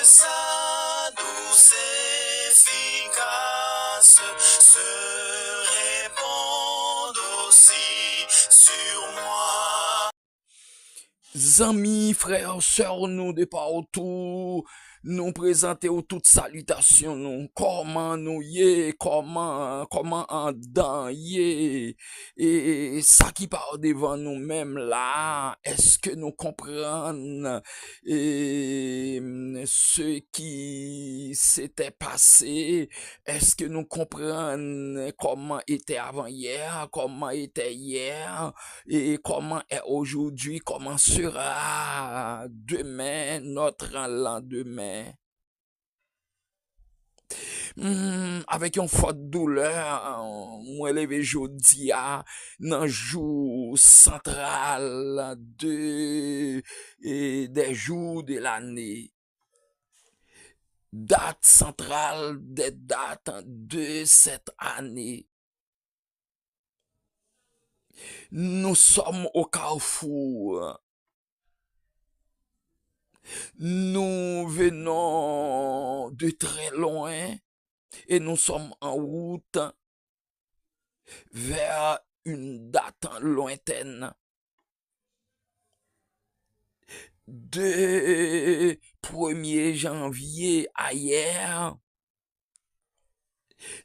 sa douce efficace se répand aussi sur moi. Amis, frères, sœurs, nous de partout, nous présenter toute salutation, nous, comment nous y comment en dedans y et ça qui part devant nous-mêmes là, est-ce que nous comprenons et ce qui s'était passé, est-ce que nous comprenons comment était avant-hier, comment était hier, et comment est aujourd'hui, comment sera demain, notre lendemain. Avec une forte douleur, moi levé jodi a nan jour central des jours de l'année. Date centrale des dates de cette année. Nous sommes au carrefour. Nous venons de très loin et nous sommes en route vers une date lointaine de 1er janvier à hier.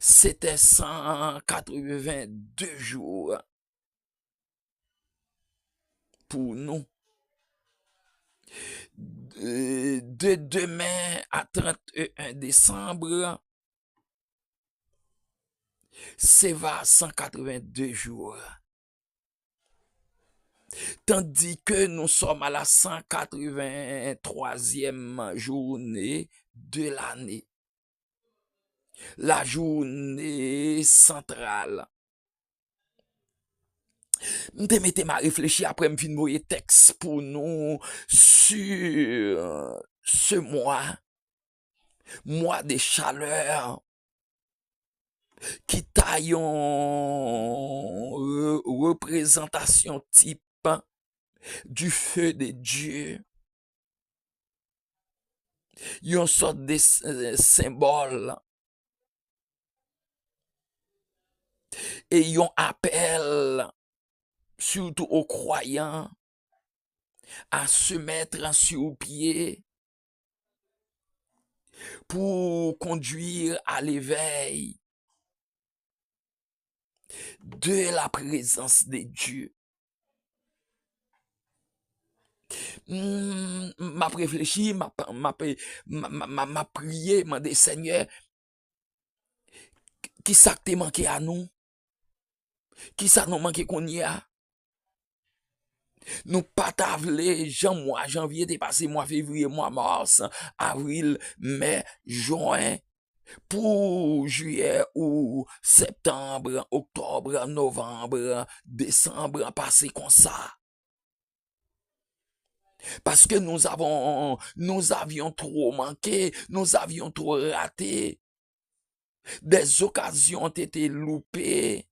C'était 182 jours pour nous. De demain à 31 décembre, c'est va 182 jours. Tandis que nous sommes à la 183e journée de l'année. La journée centrale. M'te mette m'a réfléchi après m'fin voyer texte pour nous sur ce mois de chaleur qui taillon représentation type du feu de Dieu. Yon sorte de symbole et yon appel surtout aux croyants à se mettre sur pied pour conduire à l'éveil de la présence de Dieu. M'a réfléchi, m'a prié, m'a dit Seigneur, qui ça te manqué à nous? Qui ça nous manqué qu'on y a? Nous pas t'avler janvier dépassé, mois février, mois mars, avril, mai, juin, pour juillet ou septembre, octobre, novembre, décembre, passé comme ça. Parce que nous avions trop manqué, nous avions trop raté. Des occasions ont été loupées.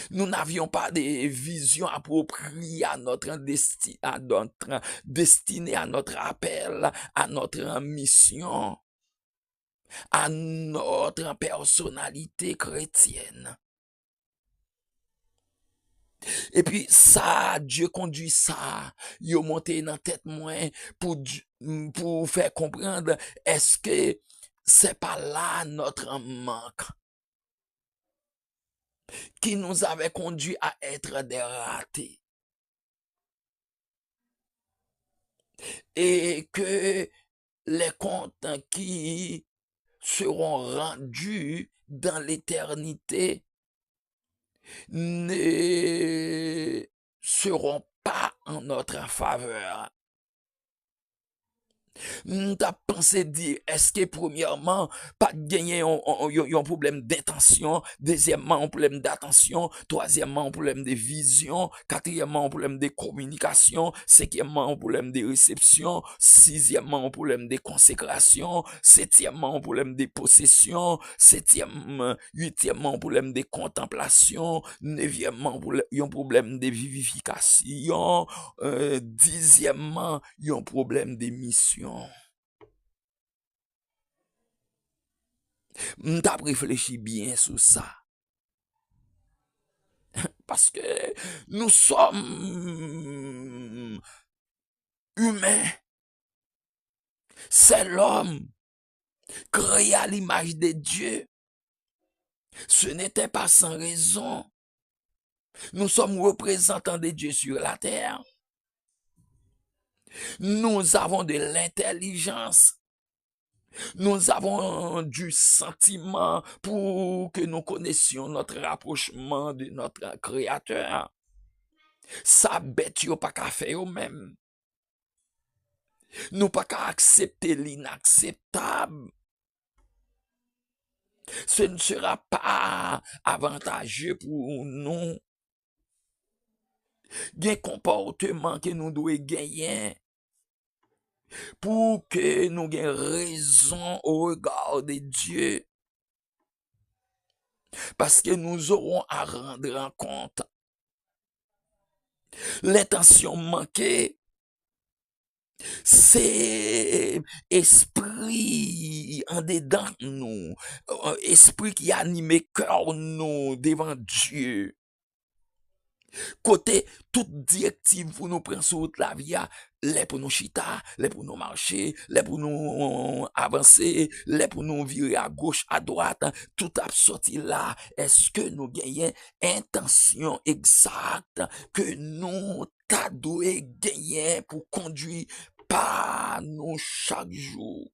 Nous n'avions pas de vision appropriée à notre destinée, à notre appel, à notre mission, à notre personnalité chrétienne. Et puis ça, Dieu conduit ça, il a monté dans tête moins pour faire comprendre, est-ce que c'est pas là notre manque qui nous avait conduit à être des ratés. Et que les comptes qui seront rendus dans l'éternité ne seront pas en notre faveur. T'as pensé dire, est-ce que premièrement, pas gagner un problème d'intention, deuxièmement, un problème d'attention, troisièmement, un problème de vision, quatrièmement, un problème de communication, cinquièmement, un problème de réception, sixièmement, un problème de consécration, septièmement, un problème de possession, huitièmement, un problème de contemplation, neuvièmement, un problème de vivification, dixièmement, il y a un problème d'émission. M't'a réfléchi bien sur ça. Parce que nous sommes humains. C'est l'homme créé à l'image de Dieu. Ce n'était pas sans raison. Nous sommes représentants de Dieu sur la terre. Nous avons de l'intelligence. Nous avons du sentiment pour que nous connaissions notre rapprochement de notre Créateur. Ça bête yo pas qu'à faire yo même. Nous pas qu'à accepter l'inacceptable. Ce ne sera pas avantageux pour nous. Gen comportement que nous devons gagner pour que nous ayons raison au regard de Dieu. Parce que nous aurons à rendre en compte l'intention manquée. C'est esprit en dedans nous, esprit qui anime cœur nous devant Dieu. Côté toute directive pour nous prendre sur la vie, les pour nous chita, les pour nous marcher, les pour nous avancer, les pour nous virer à gauche, à droite, tout a sorti là. Est-ce que nous gagnons intention exacte que nous t'adouons gagner pour conduire par nous chaque jour?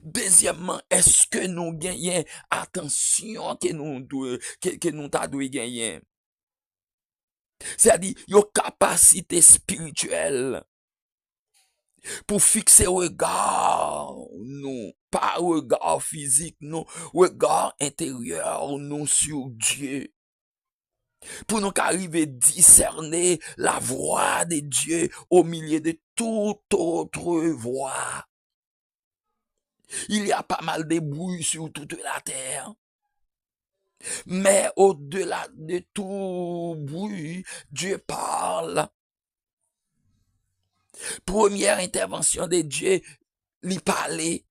Deuxièmement, est-ce que nous gagnons attention que nous t'adouons gagner? C'est-à-dire, une capacité spirituelle pour fixer regard nous, pas regard physique nous, regard intérieur nous sur Dieu. Pour nous arriver à discerner la voix de Dieu au milieu de toute autre voix. Il y a pas mal de bruit sur toute la terre. Mais au-delà de tout bruit, Dieu parle. Première intervention de Dieu, lui parler.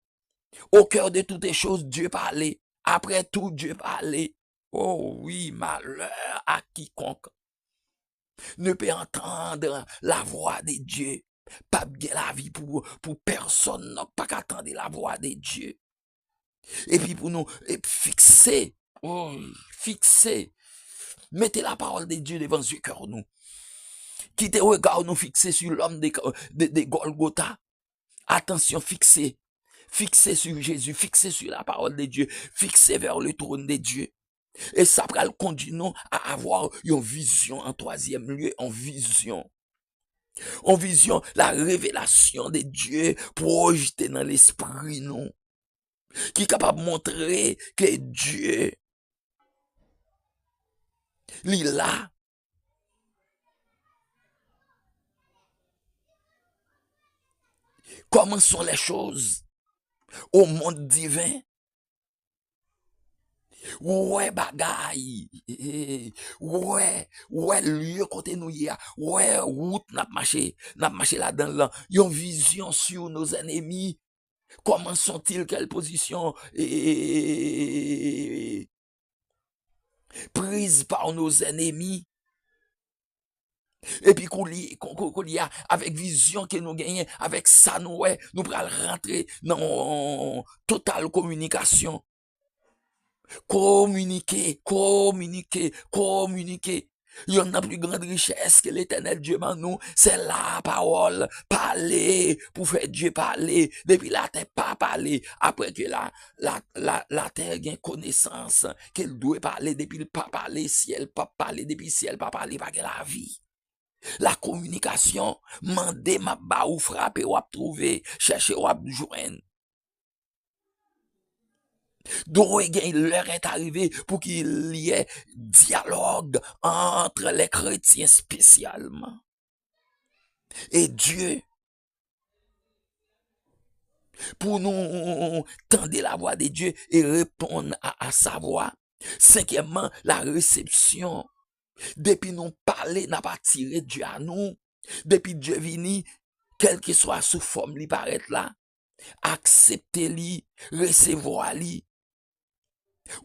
Au cœur de toutes les choses, Dieu parlait. Après tout, Dieu parlait. Oh oui, malheur à quiconque ne peut entendre la voix de Dieu. Pas bien la vie pour personne, non, pas qu'attendre la voix de Dieu. Et puis pour nous fixer, mettez la parole de Dieu devant ce cœur nous. Quittez regard nous fixer sur l'homme de Golgotha. Attention, fixez sur Jésus, fixez sur la parole de Dieu, fixez vers le trône de Dieu. Et ça va le conduire nous à avoir une vision en troisième lieu, en vision, la révélation de Dieu projetée dans l'esprit, non, qui est capable de montrer que Dieu, il est là. Comment sont les choses au monde divin? Ouais, bagay, ouais, lieu côté nous y a, ouais, route n'a marché là-dedans là, yon vision sur nos ennemis. Comment sont-ils, quelle position prise par nos ennemis? Et puis qu'on y a avec vision que nous gagnons, avec ça nous pourrons rentrer dans totale communication. Communiquer. Il y en a plus grande richesse que l'éternel Dieu en nous, c'est la parole. Parler, pour faire Dieu parler. Depuis la terre, pas parler. Après que la terre gagne connaissance, qu'elle doit parler, depuis le pas parler, ciel pas parler, depuis ciel pas parler, pas que la vie. La communication, mandez ma ba ou frappe ou ap trouver, chercher ou ap joindre. Donc, l'heure est arrivée pour qu'il y ait dialogue entre les chrétiens spécialement et Dieu, pour nous tendre la voix de Dieu et répondre à sa voix. Cinquièmement, la réception. Depuis nous parler, n'a pas tiré Dieu à nous. Depuis Dieu vini, quelle que soit sous forme li paraît là, acceptez-li, recevoir-li.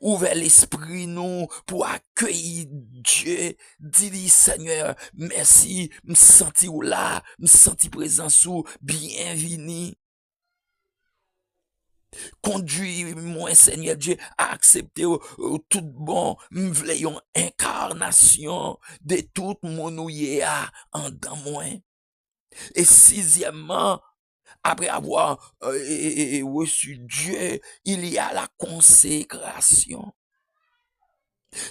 Ouvrez l'esprit nous pour accueillir Dieu. Dis-lui, Seigneur, merci, me senti ou là, me senti présent sous, bienvenue. Conduis-moi, Seigneur Dieu, à accepter tout bon, m'vle yon incarnation de tout mon ouïe en dans moi. Et sixièmement, après avoir reçu Dieu, il y a la consécration.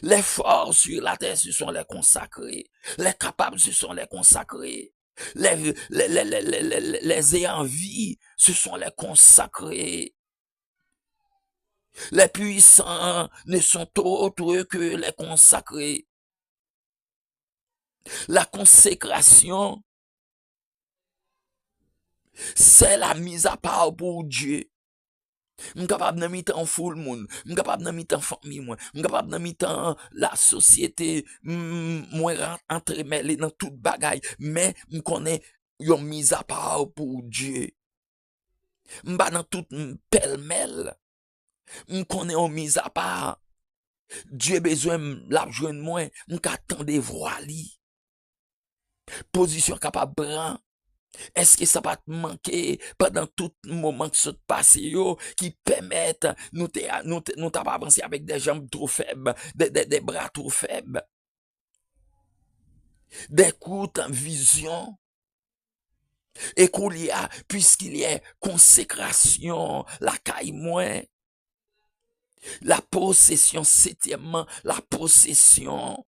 Les forts sur la terre, ce sont les consacrés. Les capables, ce sont les consacrés. Les ayants vie, ce sont les consacrés. Les puissants ne sont autres que les consacrés. La consécration, c'est la mise à part pour Dieu. M'capable de mettre en full monde, m'capable de mettre en famille moi, m'capable de mettre en la société, moi entremêlé dans toute bagaille, mais m'connais yon mise à part pour Dieu. M'pa dans toute pêle-mêle, m'connais yon mise à part. Dieu besoin la joindre moi, m'k'attendre voir li. Position capable prendre. Est-ce que ça va te manquer pendant tout moment que ça te passe qui permettent nous pas avancer avec des jambes trop faibles, des bras trop faibles, des courtes en vision? Et qu'il y a, puisqu'il y a consécration, la caille moins, la possession, septièmement, la possession.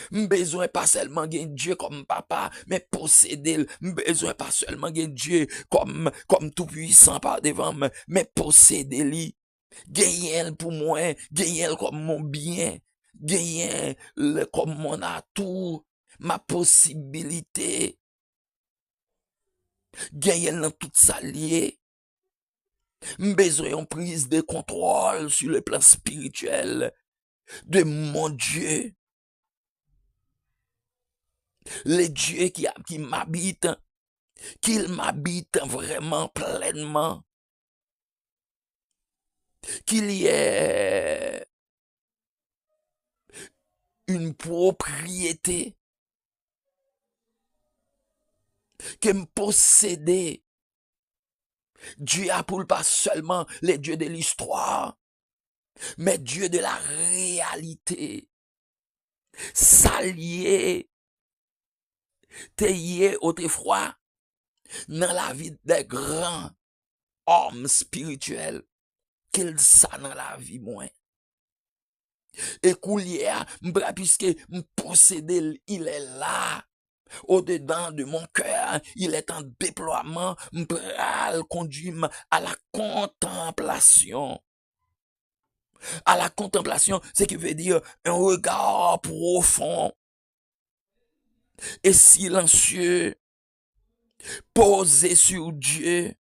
Besoin pas seulement de Dieu comme papa, mais posséder. Besoin pas seulement de Dieu comme tout puissant par devant, mais posséder lui. Gagner pour moi, gagner comme mon bien, gagner comme mon atout, ma possibilité. Gagner dans tout ça lié. Besoin d'une prise de contrôle sur le plan spirituel de mon Dieu. Le Dieu qui m'habite, qu'il m'habite vraiment pleinement, qu'il y ait une propriété, que me posséder. Dieu a pour pas seulement les dieux de l'histoire, mais Dieu de la réalité. S'allier, t'ayez autrefois dans la vie des grands hommes spirituels, qu'il ça dans la vie moins. Et coulière, puisque me posséder, il est là. Au-dedans de mon cœur, il est en déploiement, m'pral conduit à la contemplation. À la contemplation, ce qui veut dire un regard profond et silencieux, posé sur Dieu,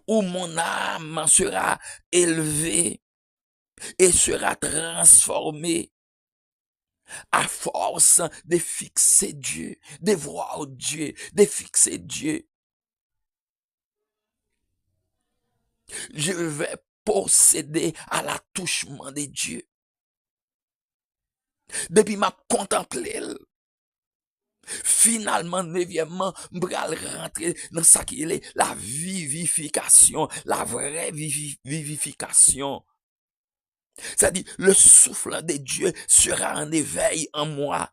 où mon âme sera élevée et sera transformée à force de fixer Dieu, de voir Dieu, de fixer Dieu. Je vais posséder à l'attouchement de Dieu. Depuis m'a contemplé, finalement, neuvièmement, m'bral rentrer dans ça qui est la vivification, la vraie vivification. C'est-à-dire, le souffle de Dieu sera en éveil en moi.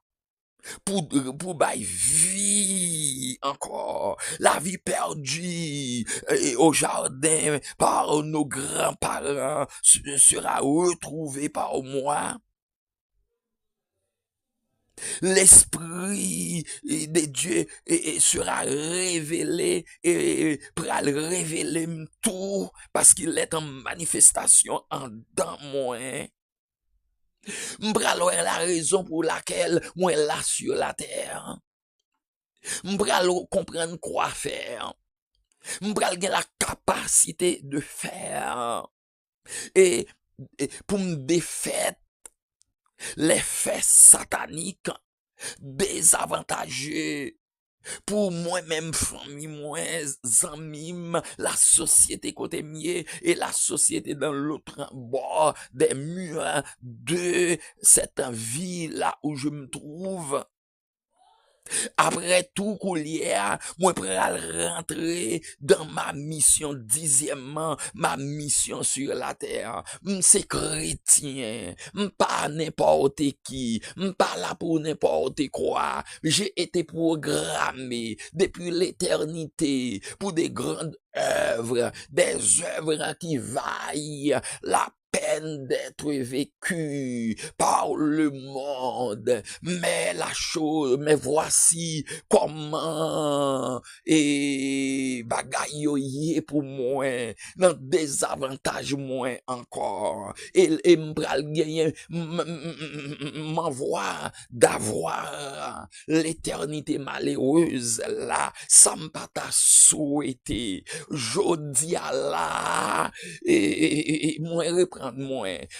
Pour bailler vie encore, la vie perdue au jardin par nos grands-parents sera retrouvée par moi. L'esprit de Dieu sera révélé et pourra le révéler tout parce qu'il est en manifestation en dans moi. M'bral la raison pour laquelle moi là sur la terre. M'bral comprendre quoi faire. M'bral gen la capacité de faire. Et, pour me défaire les faits sataniques désavantageux pour moi-même, famille, moi, amis, la société côté mieux et la société dans l'autre bord des murs de cette vie là où je me trouve. Après tout coulière, moi pral rentrer dans ma mission, dixièmement, ma mission sur la terre. C'est chrétien, pas n'importe qui, pas là pour n'importe quoi. J'ai été programmé depuis l'éternité pour des grandes œuvres, des œuvres qui vaillent la peine d'être vécue par le monde. Mais voici comment et bagay yo yé pour moi, dans désavantage moins encore. Et m'pral gagner, m'envoie d'avoir l'éternité malheureuse là, ça m'pata souhaité. Jodi à la, et moi reprendre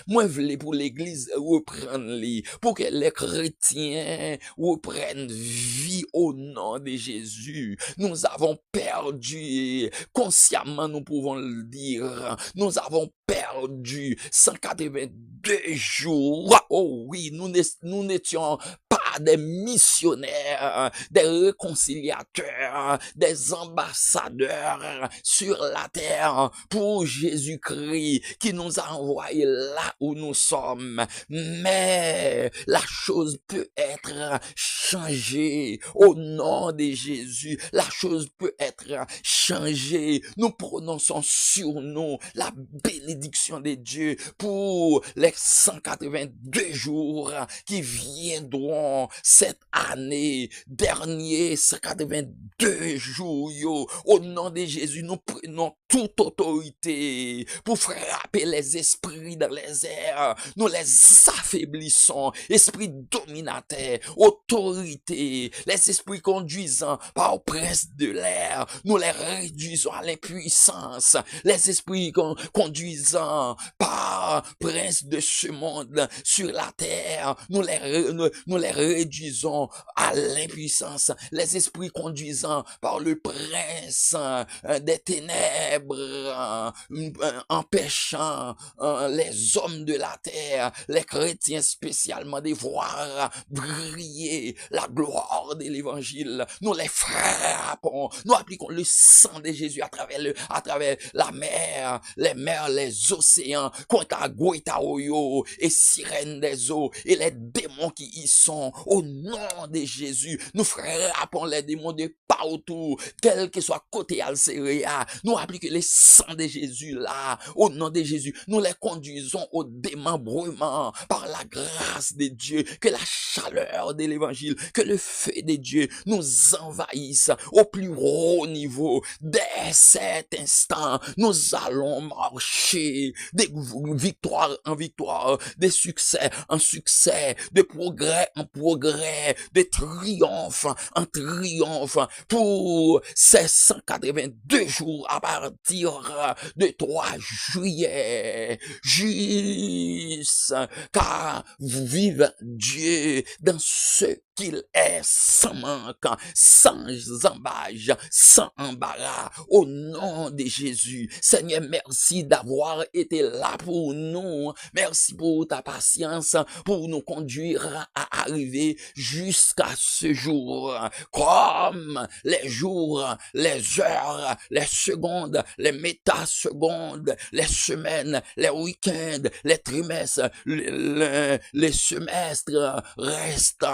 moi vle pour l'église reprendre li, pour que les chrétiens reprennent vie au nom de Jésus. Nous avons perdu, consciemment nous pouvons le dire, nous avons perdu 182 jours. Oh oui, nous n'étions pas des missionnaires, des réconciliateurs, des ambassadeurs sur la terre pour Jésus-Christ qui nous a envoyés là où nous sommes. Mais la chose peut être changée au nom de Jésus. La chose peut être changée. Nous prononçons sur nous la bénédiction de Dieu pour les 182 jours qui viendront cette année. Dernier 182 jours, yo. Au nom de Jésus, nous prenons toute autorité pour frapper les esprits dans les airs. Nous les affaiblissons. Esprit dominateur, autorité, les esprits conduisant par le prince de l'air, nous les réduisons à l'impuissance. Les esprits conduisant par prince de ce monde sur la terre, nous les réduisons à l'impuissance. Les esprits conduisant par le prince des ténèbres, empêchant les hommes de la terre, les chrétiens spécialement, de voir briller la gloire de l'évangile. Nous les frappons, nous appliquons le sang de Jésus à travers la mer, les mers, les océans, Kontagouita Oyo et sirène des eaux et les démons qui y sont. Au nom de Jésus, nous frappons les démons de partout, quel que soit côté Alcéria. Nous appliquons le sang de Jésus là. Au nom de Jésus, nous les conduisons au démembrement par la grâce de Dieu. Que la chaleur de l'évangile, que le feu de Dieu nous envahisse au plus haut niveau. Dès cet instant, nous allons marcher de victoire en victoire, de succès en succès, de progrès en progrès, de triomphe en triomphe pour ces 182 jours à partir de 3 juillet, car vive Dieu dans ce qu'il est, sans manque, sans embâche, sans embarras, au nom de Jésus. Seigneur, merci d'avoir été là pour nous. Merci pour ta patience, pour nous conduire à arriver jusqu'à ce jour. Comme les jours, les heures, les secondes, les métasecondes, les semaines, les week-ends, les trimestres, les semestres restent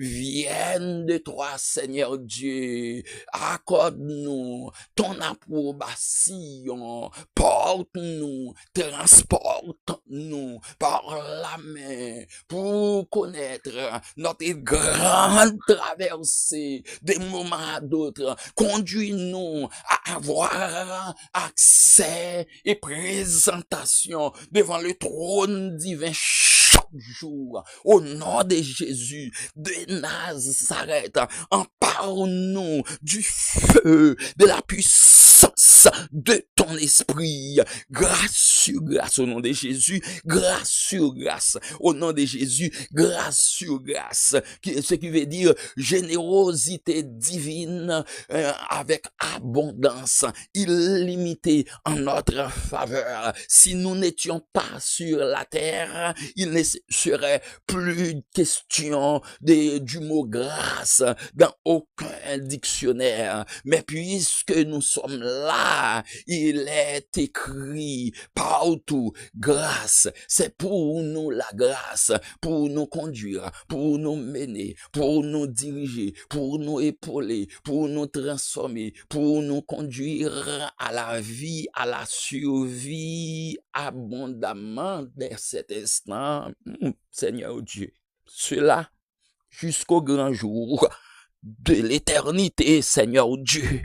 viennent de toi, Seigneur Dieu. Accorde-nous ton approbation. Porte-nous, transporte-nous par la main pour connaître notre grande traversée des moments à d'autres. Conduis-nous à avoir accès et présentation devant le trône divin chaque jour. Au nom de Jésus de Nazareth, empare-nous du feu, de la puissance de ton esprit. Grâce sur grâce au nom de Jésus, grâce sur grâce au nom de Jésus, grâce sur grâce, ce qui veut dire générosité divine avec abondance illimitée en notre faveur. Si nous n'étions pas sur la terre, il ne serait plus question du mot grâce dans aucun dictionnaire. Mais puisque nous sommes là, il est écrit partout grâce. C'est pour nous la grâce, pour nous conduire, pour nous mener, pour nous diriger, pour nous épauler, pour nous transformer, pour nous conduire à la vie, à la survie abondamment dès cet instant. Seigneur Dieu, cela jusqu'au grand jour de l'éternité, Seigneur Dieu,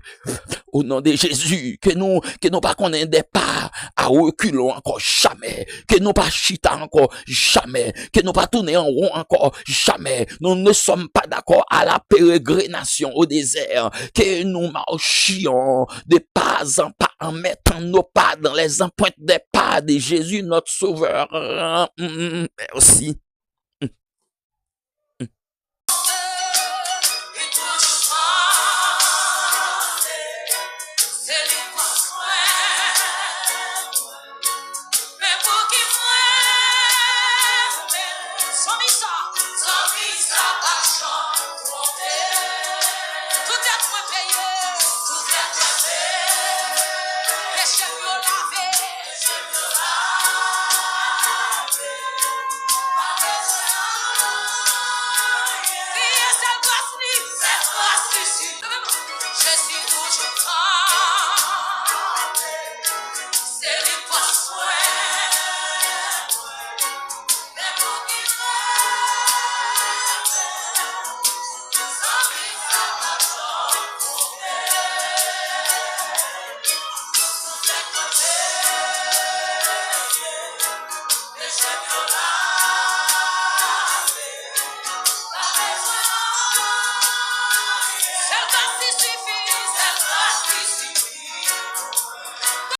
au nom de Jésus, que nous pas qu'on ait des pas à reculons encore jamais, que nous pas chita encore jamais, que nous pas tourner en rond encore jamais. Nous ne sommes pas d'accord à la pérégrination au désert, que nous marchions de pas en pas en mettant nos pas dans les empreintes des pas de Jésus, notre Sauveur. Merci.